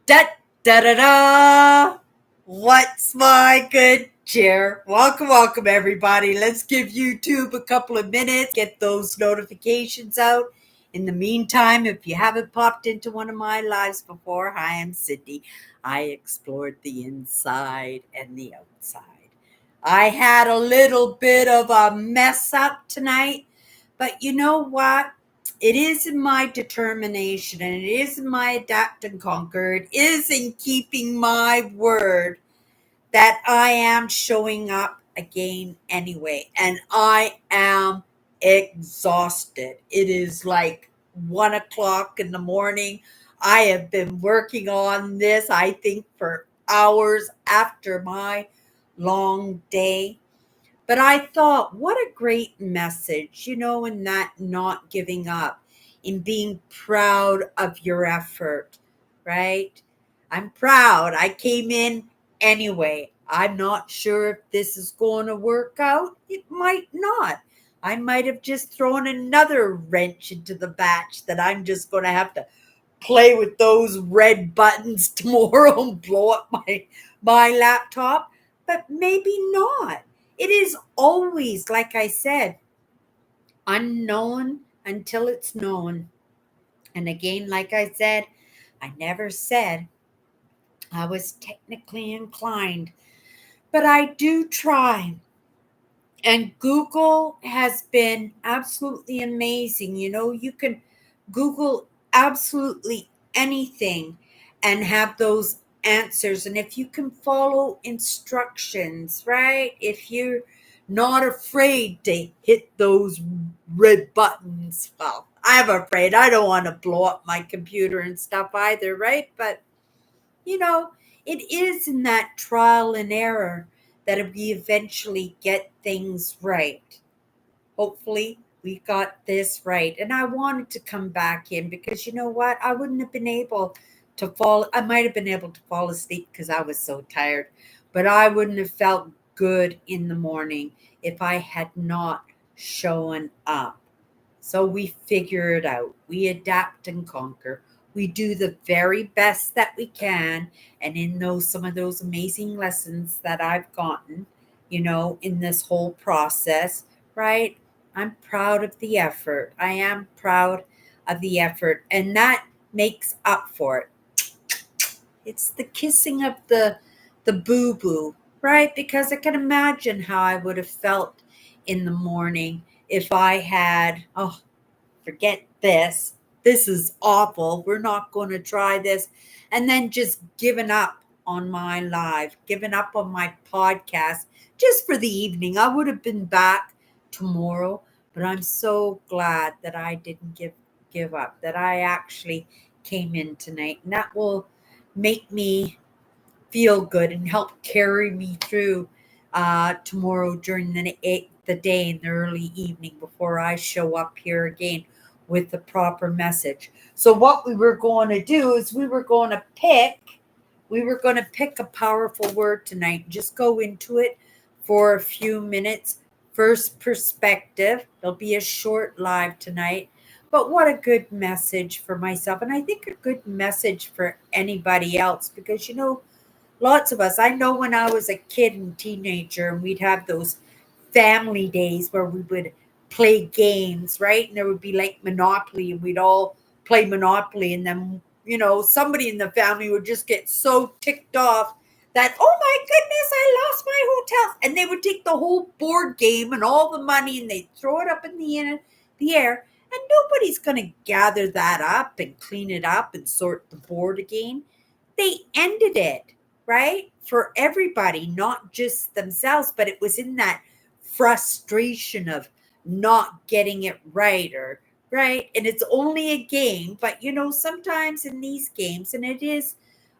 Da da da da! What's my good cheer? Welcome, everybody. Let's give YouTube a couple of minutes, get those notifications out. In the meantime, if you haven't popped into one of my lives before, hi, I'm Sydney. I explored the inside and the outside. I had a little bit of a mess up tonight, but you know what? It is in my determination and it is in my adapt and conquer. It is in keeping my word that I am showing up again anyway. And I am exhausted. It is like 1 o'clock in the morning. I have been working on this, I think, for hours after my long day. But I thought, what a great message, in that not giving up, in being proud of your effort, right? I'm proud. I came in anyway. I'm not sure if this is going to work out. It might not. I might have just thrown another wrench into the batch that I'm just going to have to play with those red buttons tomorrow and blow up my laptop, but maybe not. It is always, like I said, unknown until it's known. And again, like I said, I never said I was technically inclined, but I do try. And Google has been absolutely amazing. You can Google absolutely anything and have those answers. And if you can follow instructions, right? If you're not afraid to hit those red buttons, well, I'm afraid I don't want to blow up my computer and stuff either, right? But you know, it is in that trial and error that we eventually get things right. Hopefully, we got this right. And I wanted to come back in because you know what? I wouldn't have been able to fall. I might have been able to fall asleep because I was so tired, but I wouldn't have felt good in the morning if I had not shown up. So we figure it out. We adapt and conquer. We do the very best that we can. And in those some of those amazing lessons that I've gotten, in this whole process, right? I'm proud of the effort. I am proud of the effort. And that makes up for it. It's the kissing of the boo boo, right? Because I can imagine how I would have felt in the morning if I had, oh, forget this. This is awful. We're not going to try this. And then just given up on my live, given up on my podcast just for the evening. I would have been back tomorrow, but I'm so glad that I didn't give up, that I actually came in tonight. And that will make me feel good and help carry me through tomorrow during the day in the early evening before I show up here again with the proper message. So what we were going to do is we were going to pick a powerful word tonight. Just go into it for a few minutes. First perspective. There'll be a short live tonight. But what a good message for myself. And I think a good message for anybody else because, lots of us. I know when I was a kid and teenager, and we'd have those family days where we would play games, right? And there would be like Monopoly, and we'd all play Monopoly. And then, somebody in the family would just get so ticked off that, oh my goodness, I lost my hotel. And they would take the whole board game and all the money and they'd throw it up in the air. And nobody's going to gather that up and clean it up and sort the board again. They ended it, right? For everybody, not just themselves, but it was in that frustration of not getting it right or right. And it's only a game, but sometimes in these games, and it is,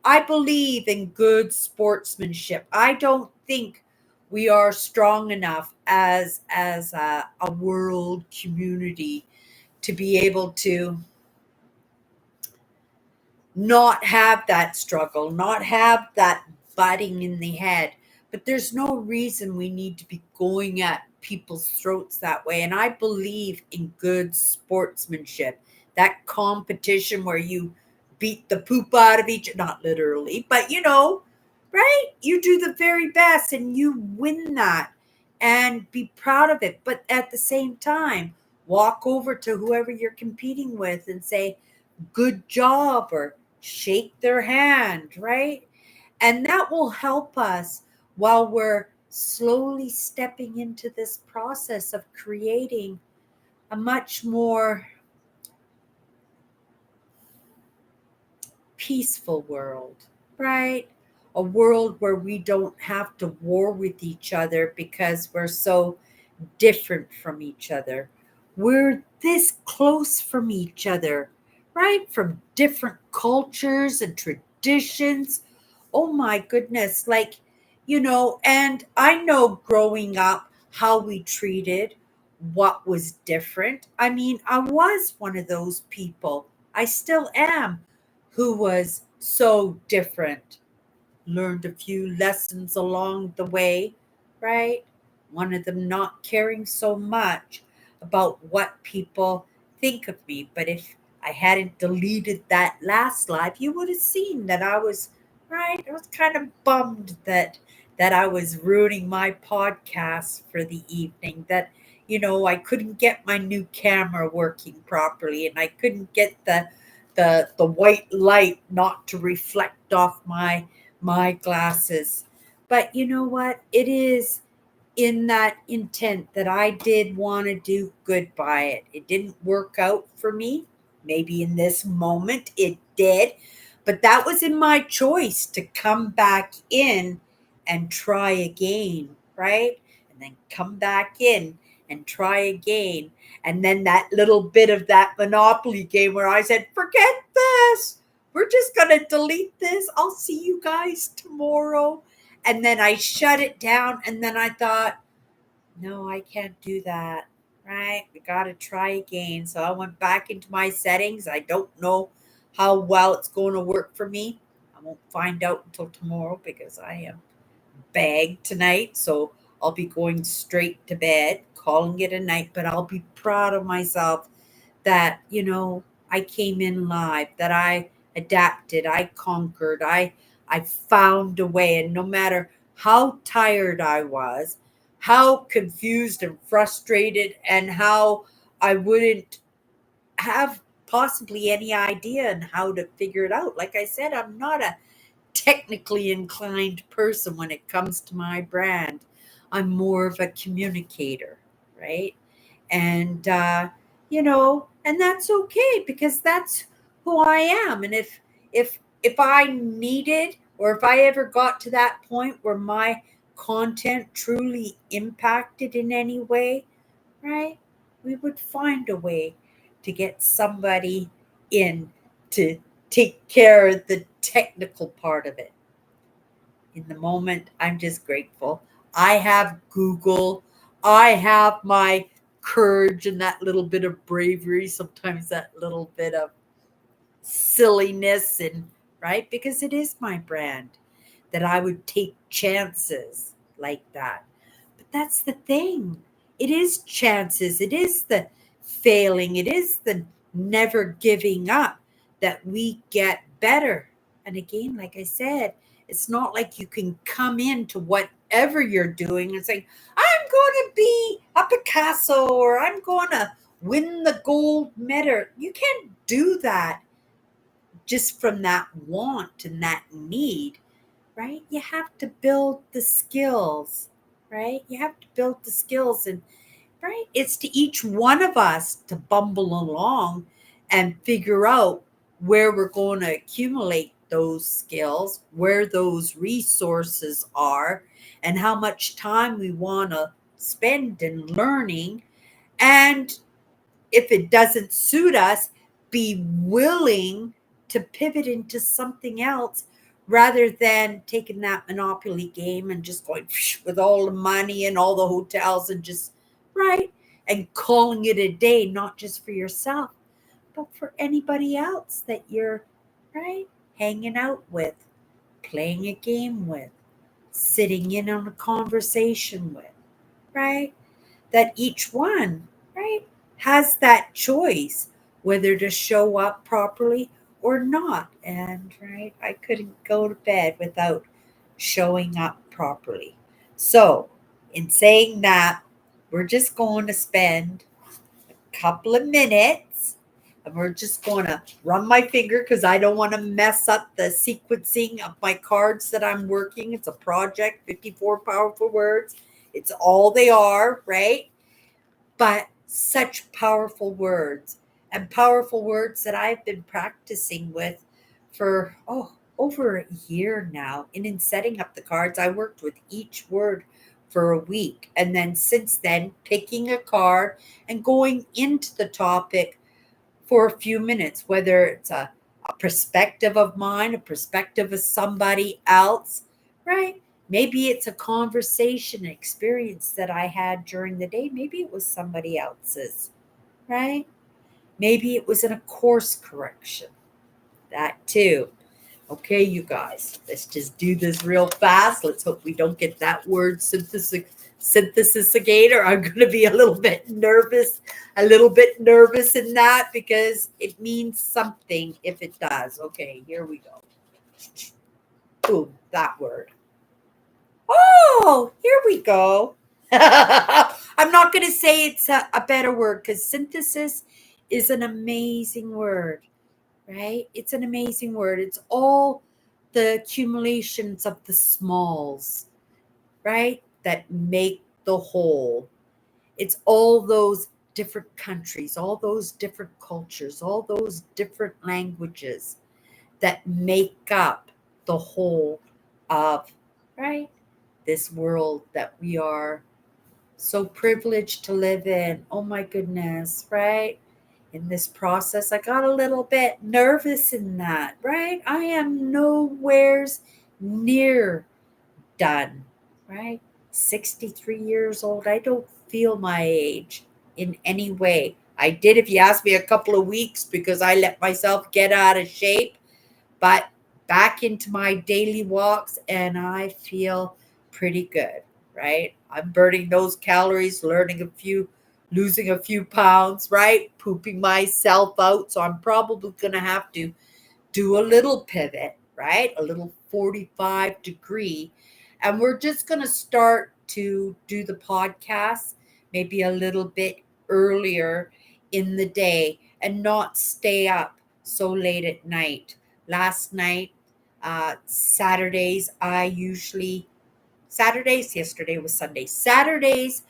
I believe in good sportsmanship. I don't think we are strong enough as a world community to be able to not have that struggle, not have that butting in the head. But there's no reason we need to be going at people's throats that way. And I believe in good sportsmanship, that competition where you beat the poop out of each, not literally, but right? You do the very best and you win that and be proud of it. But at the same time, walk over to whoever you're competing with and say, good job, or shake their hand, right? And that will help us while we're slowly stepping into this process of creating a much more peaceful world, right? A world where we don't have to war with each other because we're so different from each other. We're this close from each other, right? From different cultures and traditions. Oh my goodness. And I know growing up how we treated what was different. I mean, I was one of those people. I still am, who was so different. Learned a few lessons along the way, right? One of them not caring so much about what people think of me. But if I hadn't deleted that last live, you would have seen that I was right. I was kind of bummed that I was ruining my podcast for the evening. That I couldn't get my new camera working properly, and I couldn't get the white light not to reflect off my glasses. But you know what? It is in that intent that I did want to do good by it. It didn't work out for me. Maybe in this moment it did, but that was in my choice to come back in and try again, right? And then come back in and try again. And then that little bit of that Monopoly game where I said, forget this. We're just going to delete this. I'll see you guys tomorrow. And then I shut it down. And then I thought, no, I can't do that. Right? We got to try again. So I went back into my settings. I don't know how well it's going to work for me. I won't find out until tomorrow because I am bagged tonight. So I'll be going straight to bed, calling it a night. But I'll be proud of myself that, I came in live, that I adapted, I conquered, I found a way. And no matter how tired I was, how confused and frustrated, and how I wouldn't have possibly any idea on how to figure it out. Like I said, I'm not a technically inclined person when it comes to my brand. I'm more of a communicator, right? And that's okay because that's who I am. And if I needed, or if I ever got to that point where my content truly impacted in any way, right? We would find a way to get somebody in to take care of the technical part of it. In the moment, I'm just grateful. I have Google. I have my courage and that little bit of bravery, sometimes that little bit of silliness, and right, because it is my brand that I would take chances like that. But that's the thing. It is chances. It is the failing. It is the never giving up that we get better. And again, like I said, it's not like you can come into whatever you're doing and say, I'm going to be a Picasso, or I'm going to win the gold medal. You can't do that just from that want and that need, right? You have to build the skills, right? You have to build the skills. And right, it's to each one of us to bumble along and figure out where we're going to accumulate those skills, where those resources are, and how much time we want to spend in learning. And if it doesn't suit us, be willing to pivot into something else rather than taking that Monopoly game and just going with all the money and all the hotels and just, right, and calling it a day, not just for yourself, but for anybody else that you're, right, hanging out with, playing a game with, sitting in on a conversation with, right? That each one, right, has that choice whether to show up properly or not. And right, I couldn't go to bed without showing up properly. So, in saying that, we're just going to spend a couple of minutes and we're just going to run my finger because I don't want to mess up the sequencing of my cards that I'm working. It's a project, 54 powerful words. It's all they are, right? But such powerful words and powerful words that I've been practicing with for over a year now. And in setting up the cards, I worked with each word for a week. And then since then, picking a card and going into the topic for a few minutes, whether it's a perspective of mine, a perspective of somebody else, right? Maybe it's a conversation experience that I had during the day. Maybe it was somebody else's, right? Maybe it was in a course correction. That too. Okay, you guys, let's just do this real fast. Let's hope we don't get that word synthesis again, or I'm going to be a little bit nervous in that because it means something if it does. Okay, here we go. Boom, that word. Oh, here we go. I'm not going to say it's a better word because synthesis is an amazing word, right? It's an amazing word. It's all the accumulations of the smalls, right? That make the whole. It's all those different countries, all those different cultures, all those different languages that make up the whole of, right? This world that we are so privileged to live in. Oh my goodness, right? In this process, I got a little bit nervous in that, right? I am nowheres near done, right? 63 years old. I don't feel my age in any way. I did if you asked me a couple of weeks because I let myself get out of shape, but back into my daily walks and I feel pretty good, right? I'm burning those calories, losing a few pounds, right? Pooping myself out. So I'm probably going to have to do a little pivot, right? A little 45-degree. And we're just going to start to do the podcast maybe a little bit earlier in the day and not stay up so late at night. Last night, yesterday was Sunday. Saturdays,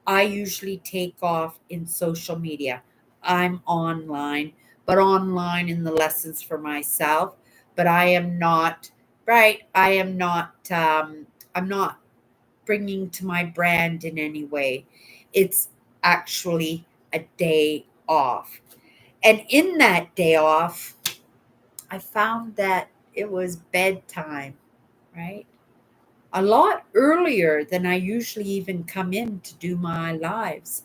I usually take off in social media. I'm online, but online in the lessons for myself. But I am not, right? I'm not bringing to my brand in any way. It's actually a day off. And in that day off, I found that it was bedtime, right? A lot earlier than I usually even come in to do my lives.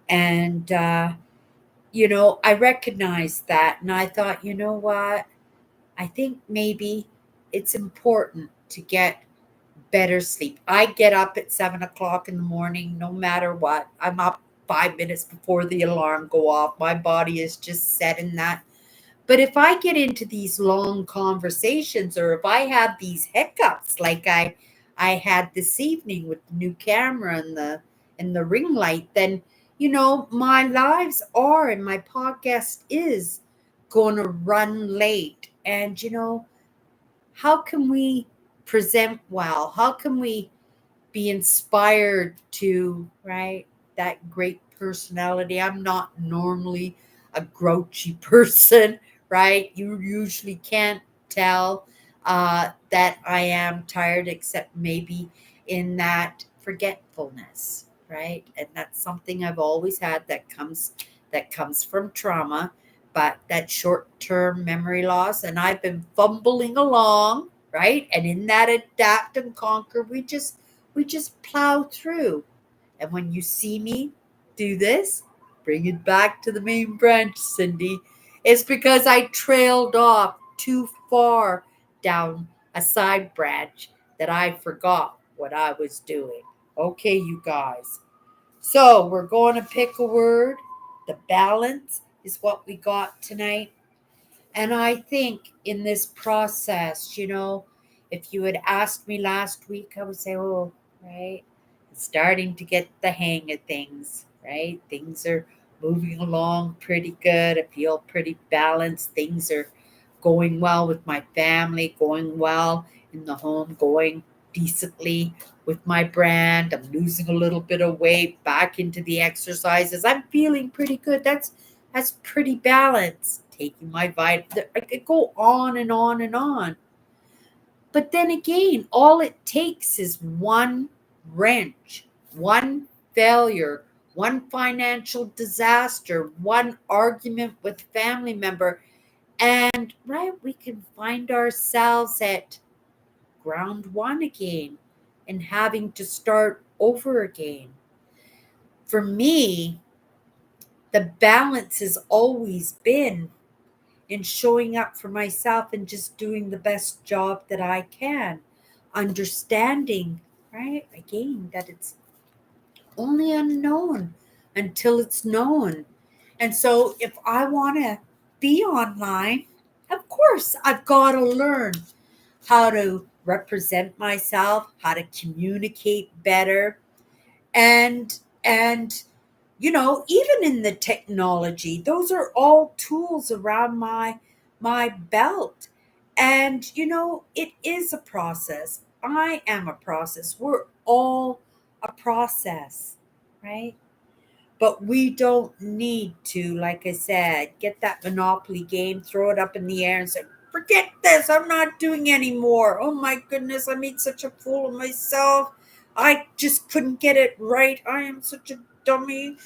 And, I recognized that. And I thought, you know what? I think maybe it's important to get better sleep. I get up at 7 o'clock in the morning, no matter what. I'm up 5 minutes before the alarm go off. My body is just set in that. But if I get into these long conversations or if I have these hiccups like I had this evening with the new camera and the ring light, then my lives are and my podcast is going to run late. And how can we present well? How can we be inspired to, right? That great personality. I'm not normally a grouchy person, right? You usually can't tell that I am tired, except maybe in that forgetfulness, right? And that's something I've always had that comes from trauma, but that short-term memory loss. And I've been fumbling along, right? And in that adapt and conquer, we just plow through. And when you see me do this, bring it back to the main branch, Cindy, it's because I trailed off too far down a side branch that I forgot what I was doing. Okay, you guys. So we're going to pick a word. The balance is what we got tonight. And I think in this process, if you had asked me last week, I would say, oh, right, it's starting to get the hang of things, right? Things are moving along pretty good. I feel pretty balanced. Things are going well with my family, going well in the home, going decently with my brand. I'm losing a little bit of weight, back into the exercises. I'm feeling pretty good. That's pretty balanced. Taking my vitamin, I could go on and on and on. But then again, all it takes is one wrench, one failure, one financial disaster, one argument with family member, and right, we can find ourselves at ground one again and having to start over again. For me, the balance has always been in showing up for myself and just doing the best job that I can, understanding, right, again, that it's only unknown until it's known. And so if I want to be online, of course, I've got to learn how to represent myself, how to communicate better, and even in the technology, those are all tools around my belt. And it is a process. I am a process. We're all a process, right? But we don't need to, like I said, get that Monopoly game, throw it up in the air and say, forget this, I'm not doing anymore. Oh my goodness, I made such a fool of myself. I just couldn't get it right. I am such a dummy.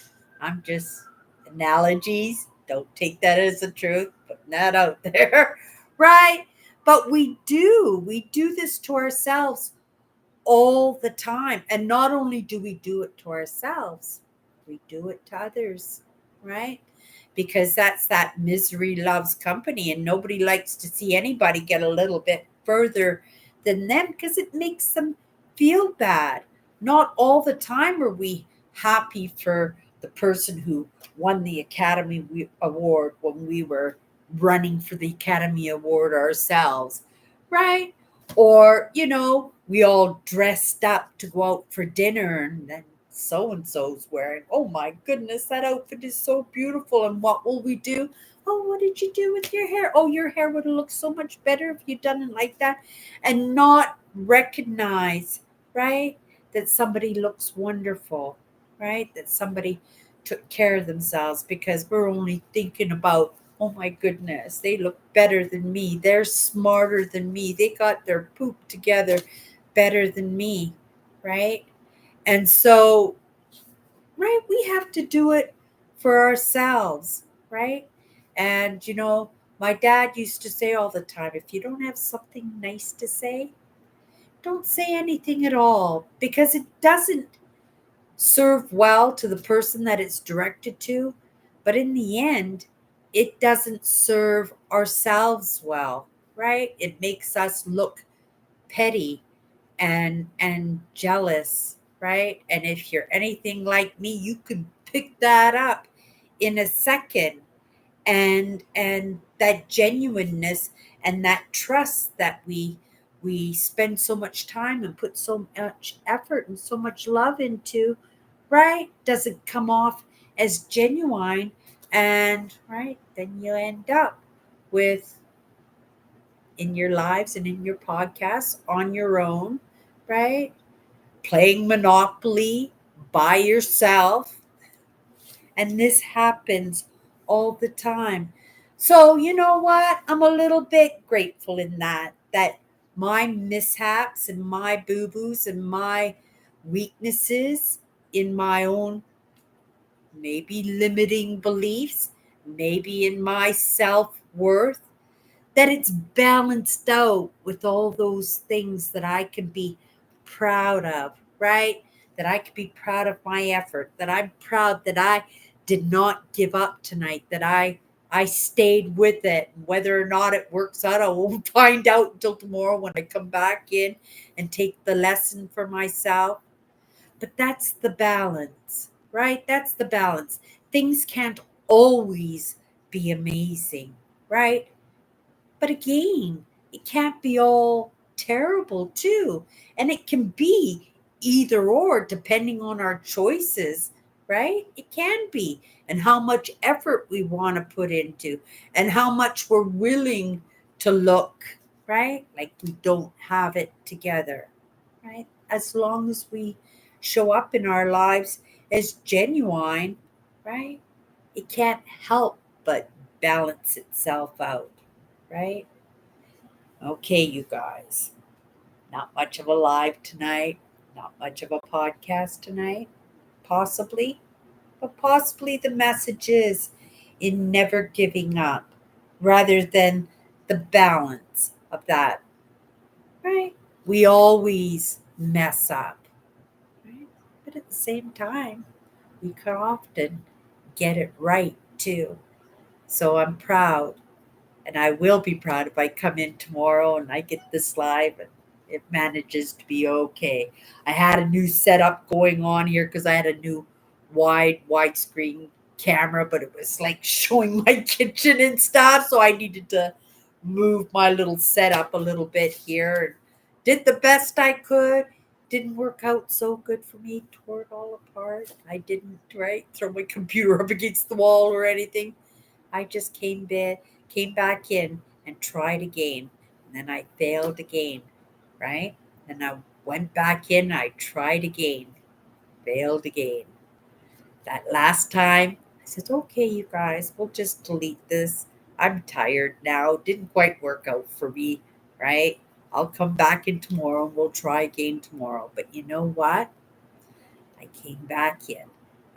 I'm just analogies. Don't take that as the truth. Putting that out there. Right? But we do this to ourselves all the time. And not only do we do it to ourselves, we do it to others, right? Because that's that misery loves company, and nobody likes to see anybody get a little bit further than them because it makes them feel bad. Not all the time are we happy for the person who won the Award when we were running for the Academy Award ourselves, right? Or, we all dressed up to go out for dinner, and then so and so's wearing, oh my goodness, that outfit is so beautiful. And what will we do? Oh, what did you do with your hair? Oh, your hair would have looked so much better if you'd done it like that. And not recognize, right, that somebody looks wonderful, right? That somebody took care of themselves, because we're only thinking about, oh my goodness, they look better than me. They're smarter than me. They got their poop together better than me, right? And so, right, we have to do it for ourselves, right? And, my dad used to say all the time, if you don't have something nice to say, don't say anything at all, because it doesn't serve well to the person that it's directed to. But in the end, it doesn't serve ourselves well, right? It makes us look petty and jealous, right? And if you're anything like me, you could pick that up in a second. And that genuineness and that trust that we spend so much time and put so much effort and so much love into, right, doesn't come off as genuine. And right, then you end up with, in your lives and in your podcasts, on your own, right, playing Monopoly by yourself. And this happens all the time. So, you know what? I'm a little bit grateful in that my mishaps and my boo boos and my weaknesses in my own, maybe limiting beliefs, maybe in my self worth, that it's balanced out with all those things that I can be proud of, right? That I can be proud of my effort, that I'm proud that I did not give up tonight, that I stayed with it. Whether or not it works out, I won't find out until tomorrow when I come back in and take the lesson for myself. But that's the balance, right? That's the balance. Things can't always be amazing, right? But again, it can't be all terrible too. And it can be either or depending on our choices, right? It can be. And how much effort we want to put into and how much we're willing to look, right? Like we don't have it together, right? As long as we show up in our lives as genuine, right? It can't help but balance itself out, right? Okay, you guys. Not much of a live tonight, not much of a podcast tonight, possibly, but possibly the message is in never giving up rather than the balance of that, right? We always mess up, right? But at the same time, we can often get it right too. So I'm proud. And I will be proud if I come in tomorrow and I get this live and it manages to be okay. I had a new setup going on here because I had a new widescreen camera, but it was like showing my kitchen and stuff. So I needed to move my little setup a little bit here. Did the best I could. Didn't work out so good for me. Tore it all apart. I didn't, right, throw my computer up against the wall or anything. I just came back in and tried again. And then I failed again, right? And I went back in, I tried again, failed again. That last time, I said, okay, you guys, we'll just delete this. I'm tired now. Didn't quite work out for me, right? I'll come back in tomorrow and we'll try again tomorrow. But you know what? I came back in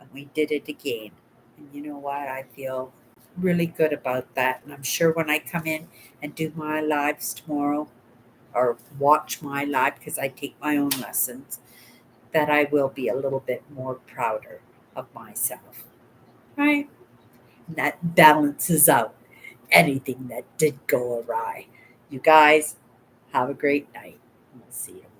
and we did it again. And you know what? I feel really good about that. And I'm sure when I come in and do my lives tomorrow or watch my live because I take my own lessons, that I will be a little bit more prouder of myself. Right? And that balances out anything that did go awry. You guys have a great night. We'll see you tomorrow.